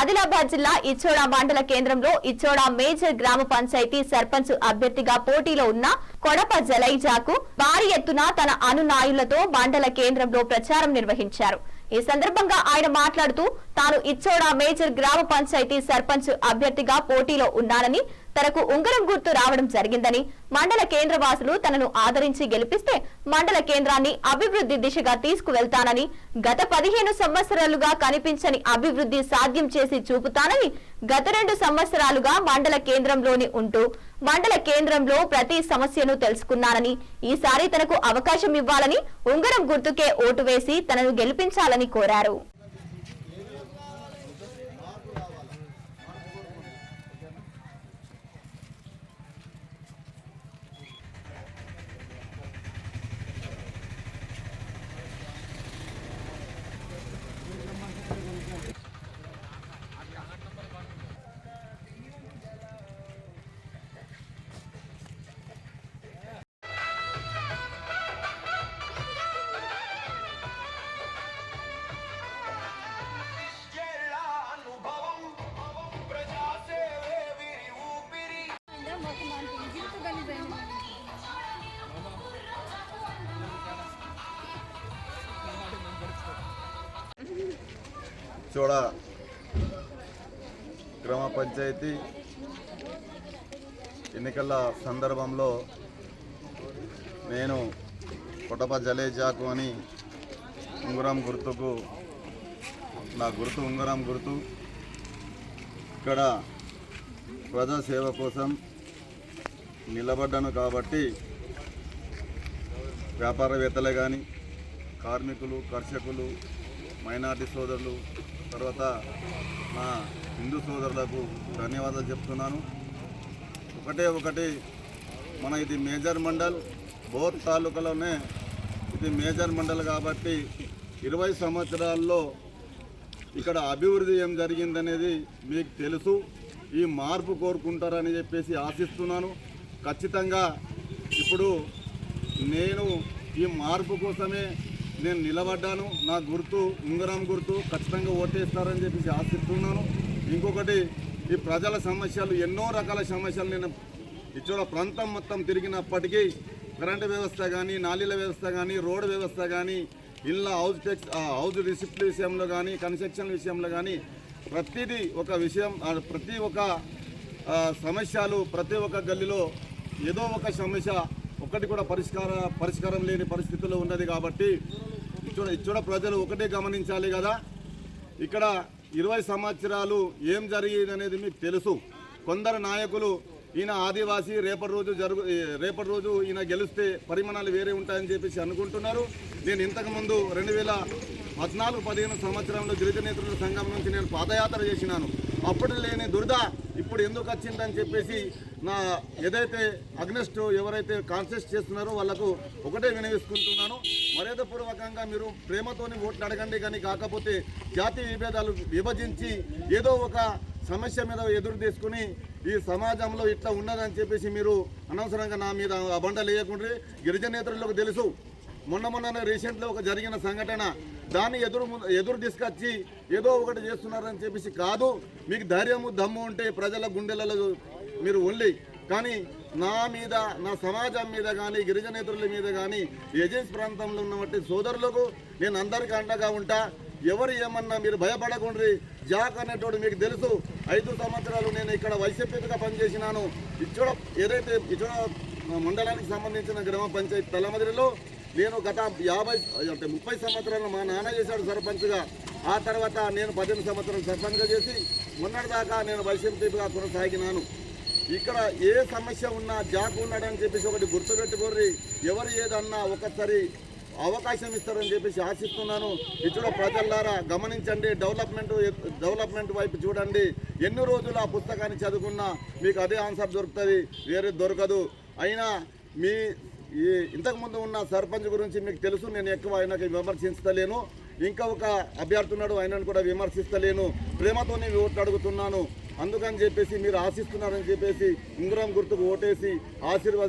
ఆదిలాబాద్ జిల్లా ఇచ్చోడ మండల కేంద్రంలో ఇచ్చోడ మేజర్ గ్రామ పంచాయతీ సర్పంచ్ అభ్యర్థిగా పోటీలో ఉన్న కొడప జలైజాకు భారీ ఎత్తున తన అనునాయులతో మండల కేంద్రంలో ప్రచారం నిర్వహించారు। ఈ సందర్భంగా ఆయన మాట్లాడుతూ తాను ఇచ్చోడ మేజర్ గ్రామ పంచాయతీ సర్పంచ్ అభ్యర్థిగా పోటీలో ఉన్నానని, తనకు ఉంగరం గుర్తు రావడం జరిగిందని, మండల కేంద్ర వాసులు తనను ఆదరించి గెలిపిస్తే మండల కేంద్రాన్ని అభివృద్ధి దిశగా తీసుకువెళ్తానని, గత 15 సంవత్సరాలుగా కనిపించని అభివృద్ధి సాధ్యం చేసి చూపుతానని, గత 2 సంవత్సరాలుగా మండల కేంద్రంలోని ఉంటూ మండల కేంద్రంలో ప్రతి సమస్యను తెలుసుకున్నానని, ఈసారి తనకు అవకాశం ఇవ్వాలని ఉంగరం గుర్తుకే ఓటు వేసి తనను గెలిపించాలని కోరారు। ఇచ్చోడ గ్రామ పంచాయతీ ఎన్నికల సందర్భంలో నేను కొడప జలేజాకు అని ఉంగరం గుర్తుకు నా గుర్తు ఉంగరం గుర్తు ఇక్కడ ప్రజాసేవ కోసం నిలబడ్డాను కాబట్టి వ్యాపారవేత్తలే కానీ కార్మికులు, కర్షకులు, మైనార్టీ సోదరులు, తర్వాత నా హిందూ సోదరులకు ధన్యవాదాలు చెప్తున్నాను। ఒకటి మన ఇది మేజర్ మండల్, బోత్ తాలూకాలోనే ఇది మేజర్ మండల్ కాబట్టి 20 సంవత్సరాల్లో ఇక్కడ అభివృద్ధి ఏం జరిగిందనేది మీకు తెలుసు। ఈ మార్పు కోరుకుంటారని చెప్పేసి ఆశిస్తున్నాను। ఖచ్చితంగా ఇప్పుడు నేను ఈ మార్పు కోసమే నేను నిలబడ్డాను। నా గుర్తు ఉంగరం గుర్తు, ఖచ్చితంగా ఓటేస్తారని చెప్పేసి ఆశిస్తున్నాను। ఇంకొకటి, ఈ ప్రజల సమస్యలు, ఎన్నో రకాల సమస్యలు నేను ఇచ్చోడ ప్రాంతం మొత్తం తిరిగినప్పటికీ కరెంటు వ్యవస్థ కానీ, నాలీల వ్యవస్థ కానీ, రోడ్డు వ్యవస్థ కానీ, ఇళ్ళ హౌస్ రిసిప్ట్ విషయంలో కానీ, కన్స్ట్రక్షన్ విషయంలో కానీ ప్రతిదీ ఒక విషయం, ప్రతి ఒక్క సమస్యలు ప్రతి ఒక్క గల్లీలో ఏదో ఒక సమస్య ఒకటి కూడా పరిష్కారం లేని పరిస్థితుల్లో ఉన్నది కాబట్టి ఇచ్చోడ ప్రజలు ఒకటే గమనించాలి కదా, ఇక్కడ 20 సంవత్సరాలు ఏం జరిగేది అనేది మీకు తెలుసు। కొందరు నాయకులు ఈయన ఆదివాసీ, రేపటి రోజు ఈయన గెలిస్తే పరిమాణాలు వేరే ఉంటాయని చెప్పేసి అనుకుంటున్నారు। నేను ఇంతకుముందు 2014-15 సంవత్సరంలో గిరిజనేతరుల సంఘం నుంచి నేను పాదయాత్ర చేసినాను। అప్పుడు లేని దురద ఇప్పుడు ఎందుకు వచ్చిందని చెప్పేసి నా ఏదైతే అగ్నెస్ట్ ఎవరైతే కాన్సెస్ట్ చేస్తున్నారో వాళ్ళకు ఒకటే వినవిసుకుంటున్నాను, మర్యాదపూర్వకంగా మీరు ప్రేమతోని ఓట్లు అడగండి, కానీ కాకపోతే జాతి విభేదాలు విభజించి ఏదో ఒక సమస్య మీద ఎదురు తీసుకుని ఈ సమాజంలో ఇట్లా ఉన్నదని చెప్పేసి మీరు అనవసరంగా నా మీద అబండలు వేయకుండా, గిరిజనేతరులకు తెలుసు మొన్న రీసెంట్లో ఒక జరిగిన సంఘటన, దాన్ని ఎదురు తీసుకొచ్చి ఏదో ఒకటి చేస్తున్నారని చెప్పేసి కాదు। మీకు ధైర్యము దమ్ము ఉంటే ప్రజల గుండెలలో మీరు ఓన్లీ, కానీ నా మీద, నా సమాజం మీద కానీ, గిరిజనేతరుల మీద కానీ, ఏజెన్సీ ప్రాంతంలో ఉన్నటువంటి సోదరులకు నేను అందరికీ అండగా ఉంటా। ఎవరు ఏమన్నా మీరు భయపడకుండా, జాక్ అనేటోడు మీకు తెలుసు, 5 సంవత్సరాలు నేను ఇక్కడ వైసీపీగా పనిచేసినాను। ఇచ్చోడ మండలానికి సంబంధించిన గ్రామ పంచాయతీ తలమదిరిలో నేను గత 30 సంవత్సరాలు మా నాన్న చేశాడు సర్పంచ్గా, ఆ తర్వాత నేను 18 సంవత్సరాలు సర్పంచ్గా చేసి మొన్నటిదాకా నేను వైసీపీగా కొనసాగినాను। ఇక్కడ ఏ సమస్య ఉన్నా జాక్ ఉన్నాడని చెప్పేసి ఒకటి గుర్తుపెట్టుకోర్రి, ఎవరు ఏదన్నా ఒకసారి అవకాశం ఇస్తారని చెప్పేసి ఆశిస్తున్నాను। ఇచ్చోడ ప్రజలారా గమనించండి, డెవలప్మెంట్ వైపు చూడండి। ఎన్ని రోజులు ఆ పుస్తకాన్ని చదువుకున్నా మీకు అదే ఆన్సర్ దొరుకుతుంది, వేరే దొరకదు। అయినా మీ ఇంతకుముందు ఉన్న సర్పంచ్ గురించి మీకు తెలుసు, నేను ఎక్కువ ఆయనకి విమర్శించలేను। ఇంకా ఒక అభ్యర్థి ఉన్నాడు, ఆయనను కూడా విమర్శిస్తలేను, ప్రేమతోనే ఓట్లు అడుగుతున్నాను। అందుకని చెప్పేసి మీరు ఆశిస్తున్నారని చెప్పేసి ఉంగరం గుర్తుకు ఓటేసి ఆశీర్వాద